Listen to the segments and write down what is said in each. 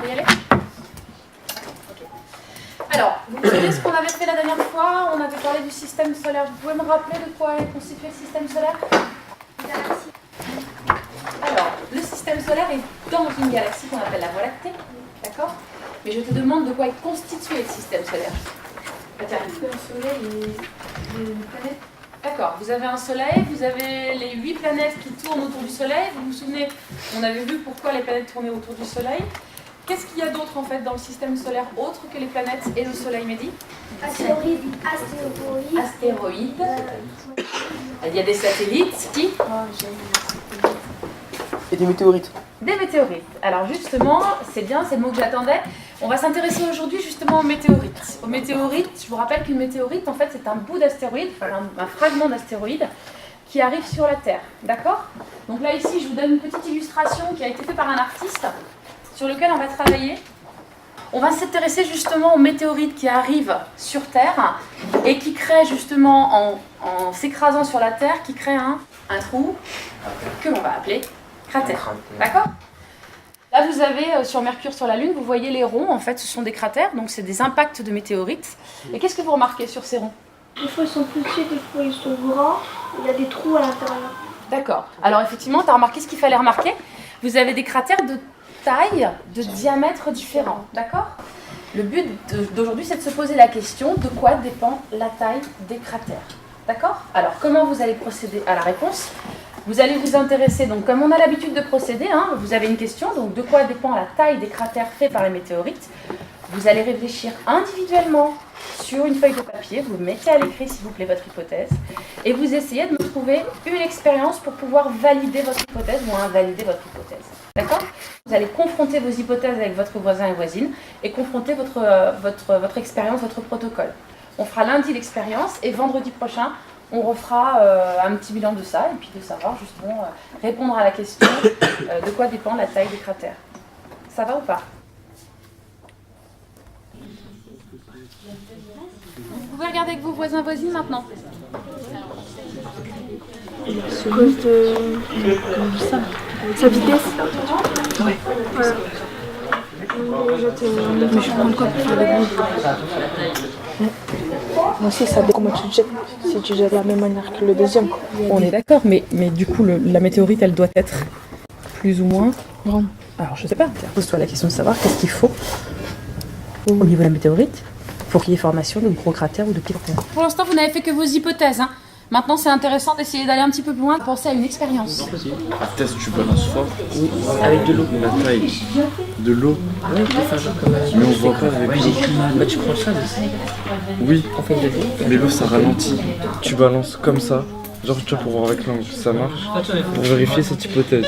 peut y aller? Ok. Alors, vous savez ce qu'on avait fait la dernière fois? On avait parlé du système solaire. Vous pouvez me rappeler de quoi est constitué le système solaire? Alors, le système solaire est dans une galaxie qu'on appelle la Voie lactée, d'accord? Mais je te demande de quoi est constitué le système solaire. Un soleil et des planètes. D'accord, vous avez un soleil, vous avez les 8 planètes qui tournent autour du soleil. Vous vous souvenez, on avait vu pourquoi les planètes tournaient autour du soleil. Qu'est-ce qu'il y a d'autre en fait dans le système solaire autre que les planètes et le soleil, Mehdi? Astéroïdes. Astéroïdes. Il y a des satellites qui? Et des météorites. Des météorites. Alors justement, c'est bien, c'est le mot que j'attendais. On va s'intéresser aujourd'hui justement aux météorites. Aux météorites, je vous rappelle qu'une météorite, en fait, c'est un bout d'astéroïde, un fragment d'astéroïde qui arrive sur la Terre. D'accord? Donc là, ici, je vous donne une petite illustration qui a été faite par un artiste sur lequel on va travailler. On va s'intéresser justement aux météorites qui arrivent sur Terre et qui créent justement, en s'écrasant sur la Terre, qui créent un trou que l'on va appeler cratère. D'accord? Là, vous avez sur Mercure, sur la Lune, vous voyez les ronds, en fait, ce sont des cratères, donc c'est des impacts de météorites. Et qu'est-ce que vous remarquez sur ces ronds? Des fois ils sont petits, des fois ils sont grands, il y a des trous à l'intérieur. D'accord. Alors effectivement, tu as remarqué ce qu'il fallait remarquer. Vous avez des cratères de taille, de diamètre différents. D'accord? Le but d'aujourd'hui, c'est de se poser la question de quoi dépend la taille des cratères. D'accord? Alors, comment vous allez procéder à la réponse? Vous allez vous intéresser, donc comme on a l'habitude de procéder, vous avez une question, donc de quoi dépend la taille des cratères faits par les météorites? Vous allez réfléchir individuellement sur une feuille de papier, vous mettez à l'écrit s'il vous plaît votre hypothèse, et vous essayez de me trouver une expérience pour pouvoir valider votre hypothèse ou invalider votre hypothèse. D'accord? Vous allez confronter vos hypothèses avec votre voisin et voisine, et confronter votre expérience, votre protocole. On fera lundi l'expérience, et vendredi prochain, on refera un petit bilan de ça, et puis de savoir justement répondre à la question de quoi dépend la taille des cratères. Ça va ou pas? Vous pouvez regarder avec vos voisins voisines maintenant. À cause de sa vitesse. Ouais. Voilà. Mais je prends quoi pour faire le bruit? Moi aussi, ça dépend comment tu te jettes. Si tu jettes de la même manière que le deuxième. On est d'accord, mais du coup, la météorite, elle doit être plus ou moins grande. Alors, je sais pas. Pose-toi la question de savoir qu'est-ce qu'il faut au niveau de la météorite pour qu'il y ait formation de gros cratères ou de petits cratères. Pour l'instant, vous n'avez fait que vos hypothèses. Maintenant, c'est intéressant d'essayer d'aller un petit peu plus loin, penser à une expérience. À test, tu balances fort. Oui, avec de l'eau. La taille de l'eau. Oui, on peut faire genre comme Mais on voit pas avec l'eau. Bah, tu prends le sable aussi. Oui, On fait de l'eau. mais l'eau ça ralentit. Tu balances comme ça. Genre, tu vois, pour voir avec l'angle, ça marche. Pour vérifier cette hypothèse.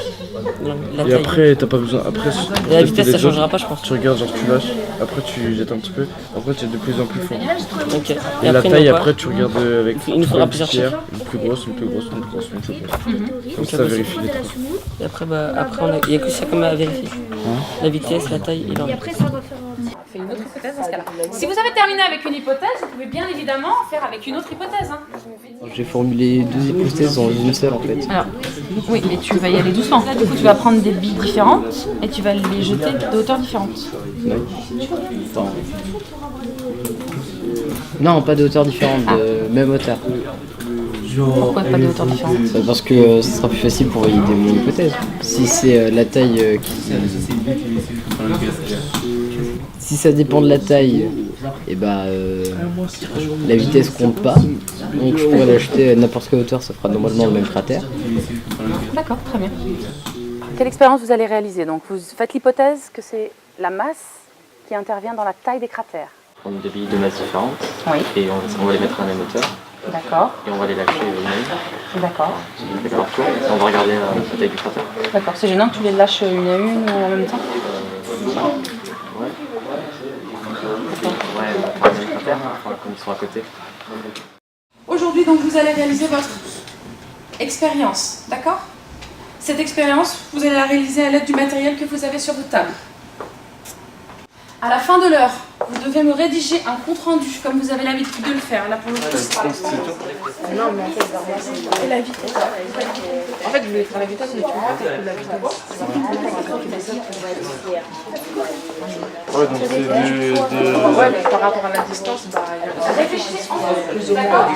La Et taille. après, t'as pas besoin. Après, Et la vitesse, ça changera pas, je pense. Tu regardes, genre, tu lâches. Après, tu jettes un petit peu. Après, tu es de plus en plus fort. Ok. Et la après, taille, on va après, tu regardes avec Il nous faudra une plusieurs pierre, une plus grosse, une plus grosse, une plus grosse, une plus grosse. Comme ça, vérifie les trous. Et après, il n'y a que ça comme à vérifier. La vitesse, la taille et l'angle. Après ça va faire un... On fait une autre hypothèse dans ce cas-là. Si vous avez terminé avec une hypothèse, vous pouvez bien évidemment faire avec une autre hypothèse. J'ai formulé 2 hypothèses dans une seule en fait. Alors, oui, mais tu vas y aller doucement. Là, du coup, tu vas prendre des billes différentes et tu vas les jeter de hauteur différente. Enfin, non, pas de hauteur différente, de même hauteur. Pourquoi pas de hauteur différente? Parce que ce sera plus facile pour valider mon hypothèse. Si c'est la taille Si ça dépend de la taille, et bah la vitesse compte pas. Donc je pourrais l'acheter à n'importe quelle hauteur, ça fera normalement le même cratère. D'accord, très bien. Quelle expérience vous allez réaliser? Donc, vous faites l'hypothèse que c'est la masse qui intervient dans la taille des cratères. On a des billes de masse différentes Oui. et on va les mettre à la même hauteur D'accord, et on va les lâcher une à une. d'accord. On fait leur tour et on va regarder la taille du cratère. D'accord, c'est gênant que tu les lâches une à une ou en même temps? Ouais, on va faire le même cratère, enfin, comme ils sont à côté. Aujourd'hui, donc, vous allez réaliser votre expérience, d'accord? Cette expérience, vous allez la réaliser à l'aide du matériel que vous avez sur votre table. À la fin de l'heure, vous devez me rédiger un compte-rendu, comme vous avez l'habitude de le faire. Là, pour le coup, c'est pas... Non, mais en fait, c'est la vitesse. En fait, je voulais faire la vitesse, mais tu vois, c'est que la vitesse. Ouais, donc c'est des... Ouais, mais par rapport à la distance, bah, Réfléchissez ensemble. D'accord.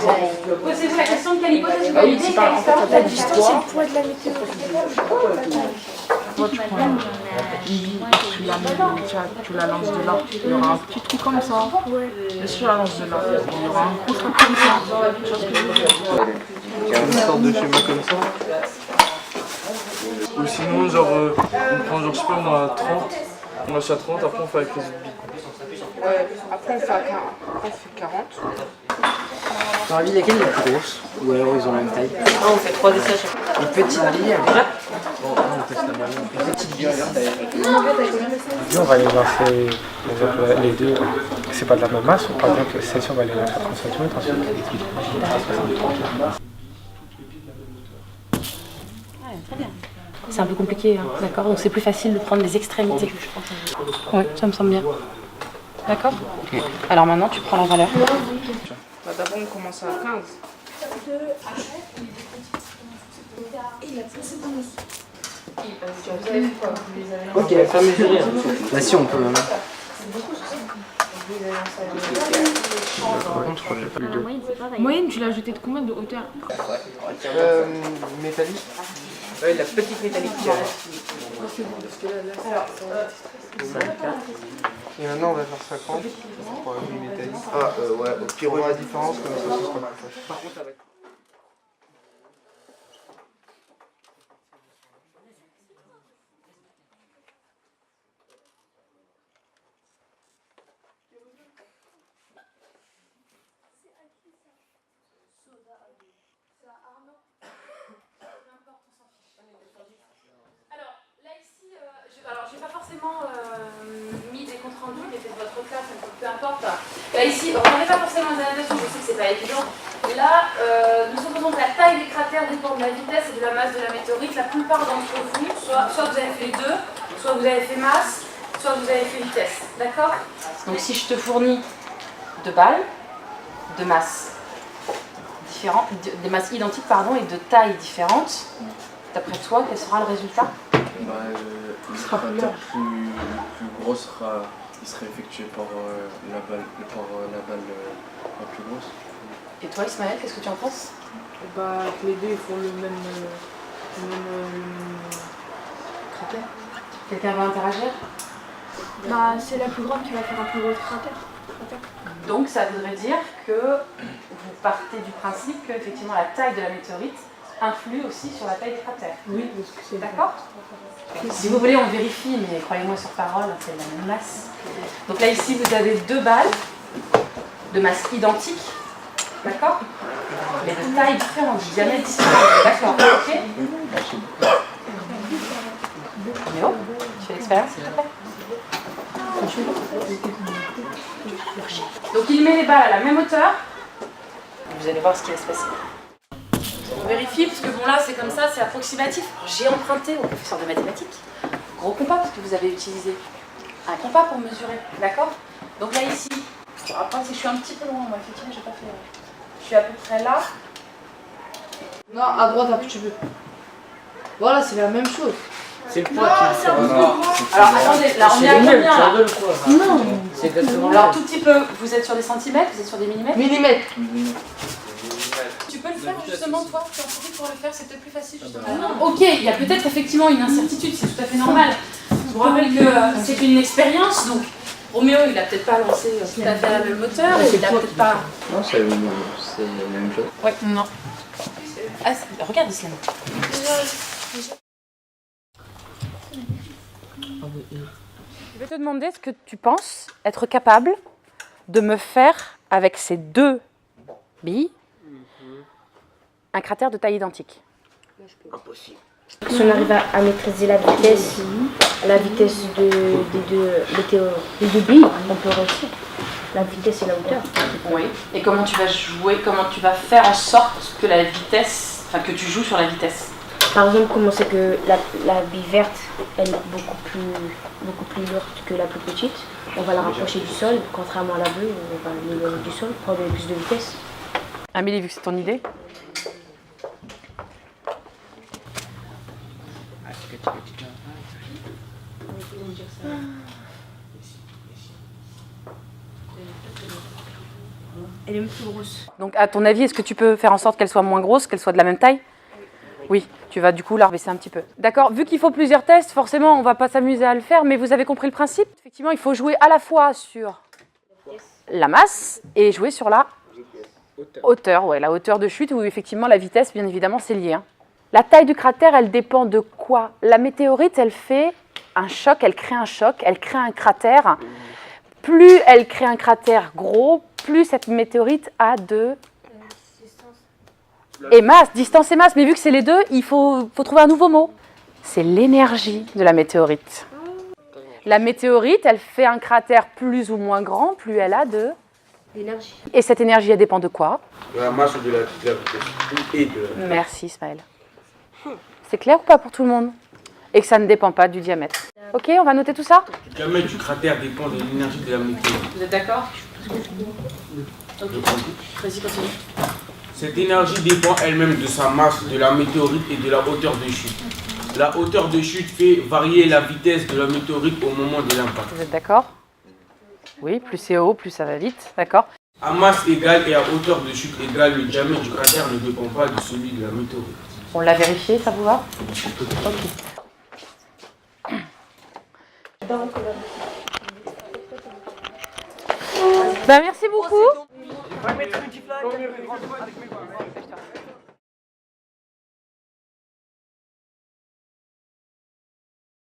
Posez-vous la question de quelle hypothèse vous bah oui, validez, c'est quelle pas en fait, histoire. la distance, c'est le poids de la météo. Toi, tu prends une bille, tu la lances de là. Il y aura un petit trou comme ça. Et si tu la lances de là, il y aura un gros truc comme ça. Tu vois ce que je veux dire? Il y a une sorte de schéma comme ça. Ou sinon, genre, on prend genre, je sais pas moi, 30. On lâche à 30, après on fait avec les autres billes. Ouais, après on fait à 40. Après on fait 40. Dans la ville, laquelle est la plus grosse? Ou alors ils ont la même taille? Non, on fait 3 essais à chaque fois. Une petite bille avec... Une petite bille. On va les lancer les deux, c'est pas de la même masse, par exemple celle-ci on va les lancer à 30 cm, ensuite à 60. Très bien. C'est un peu compliqué, hein, d'accord? Donc c'est plus facile de prendre les extrémités. Oui, ça me semble bien. D'accord? Alors maintenant, tu prends la valeur. Bah, d'abord on commence à 15. Ok, pas mesurer. Bah si on peut. Hein. Moyenne, tu l'as jeté de combien de hauteur? Métallique. Ouais, la petite métallique. Et maintenant on va faire 50 pour la grille métallique. Ah ouais, au pire on va la différence comme ça ce sera plus facile. Par contre avec... J'ai pas forcément mis des comptes rendus, mais peut-être votre classe, donc peu importe. Là ici, on n'en est pas forcément en annotation, je sais que c'est pas évident. Là, nous supposons que la taille des cratères dépend de la vitesse et de la masse de la météorite. La plupart d'entre vous, soit vous avez fait les deux, soit vous avez fait masse, soit vous avez fait vitesse. D'accord? Donc si je te fournis deux balles, de masses différentes, des masses identiques pardon, et de tailles différentes, d'après toi, quel sera le résultat? Le cratère plus gros sera, il sera effectué par la balle la plus grosse. Et toi Ismaël, qu'est-ce que tu en penses? Bah, les deux ils font le même cratère. Quelqu'un va interagir? Bah, c'est la plus grande qui va faire un plus gros cratère. Donc ça voudrait dire que vous partez du principe que effectivement la taille de la météorite influe aussi sur la taille des cratères. Oui, parce que c'est... D'accord? Si vous voulez, on vérifie, mais croyez-moi sur parole, c'est la même masse. Donc là, ici, vous avez deux balles de masse identique, d'accord? Mais de taille différente, de diamètre différent, d'accord? Ok? Léo, tu fais l'expérience, s'il te plaît? Donc il met les balles à la même hauteur. Vous allez voir ce qui va se passer. On vérifie, parce que bon là c'est comme ça, c'est approximatif. J'ai emprunté au professeur de mathématiques gros compas, parce que vous avez utilisé un compas pour mesurer, d'accord? Donc là ici, après si je suis un petit peu loin, moi effectivement j'ai pas fait... Je suis à peu près là. Non, à droite un petit peu. Voilà, c'est la même chose. C'est le poids qui Alors attendez, là on est à combien là? Non. C'est exactement Alors tout petit peu, vous êtes sur des centimètres, vous êtes sur des millimètres? Millimètres. Tu peux le faire justement toi, tu en profites pour le faire, c'est peut-être plus facile justement. Ok, il y a peut-être effectivement une incertitude, c'est tout à fait normal. Je vous rappelle que c'est une expérience, donc Roméo il a peut-être pas lancé tout à fait la même moteur, et il a peut-être pas... Non, c'est la même chose. Ouais, non. Ah, regarde Islam. Je vais te demander ce que tu penses être capable de me faire avec ces deux billes un cratère de taille identique. Impossible. Si on arrive à maîtriser la vitesse des deux billes, on peut réussir. La vitesse et la hauteur. Oui. Et comment tu vas jouer, comment tu vas faire en sorte que la vitesse, enfin que tu joues sur la vitesse? Par exemple, comment c'est que la bille verte, elle est beaucoup plus lourde que la plus petite. On va la rapprocher du sol, contrairement à la bleue, on va l'éloigner du sol pour donner plus de vitesse. Amélie, vu que c'est ton idée. Elle est même plus grosse. Donc, à ton avis, est-ce que tu peux faire en sorte qu'elle soit moins grosse, qu'elle soit de la même taille? Oui, tu vas du coup la rebaisser un petit peu. D'accord, vu qu'il faut plusieurs tests, forcément, on ne va pas s'amuser à le faire, mais vous avez compris le principe? Effectivement, il faut jouer à la fois sur la masse et jouer sur la hauteur, ouais, la hauteur de chute, où effectivement la vitesse, bien évidemment, c'est lié. Hein. La taille du cratère, elle dépend de quoi? La météorite, elle fait un choc, elle crée un cratère. Plus elle crée un cratère gros, plus cette météorite a de... Et masse, distance et masse. Mais vu que c'est les deux, il faut trouver un nouveau mot. C'est l'énergie de la météorite. La météorite, elle fait un cratère plus ou moins grand, plus elle a de... L'énergie. Et cette énergie, elle dépend de quoi? De la masse ou de la vitesse et de la... Merci Ismaël. C'est clair ou pas pour tout le monde? Et que ça ne dépend pas du diamètre. Ok, on va noter tout ça? Le diamètre du cratère dépend de l'énergie de la météorite. Vous êtes d'accord? Ok. Vas-y, continue. Cette énergie dépend elle-même de sa masse, de la météorite et de la hauteur de chute. La hauteur de chute fait varier la vitesse de la météorite au moment de l'impact. Vous êtes d'accord? Oui, plus c'est haut, plus ça va vite. D'accord. À masse égale et à hauteur de chute égale, le diamètre du cratère ne dépend pas de celui de la météorite. On l'a vérifié, ça vous va? Ok. Ben, merci beaucoup.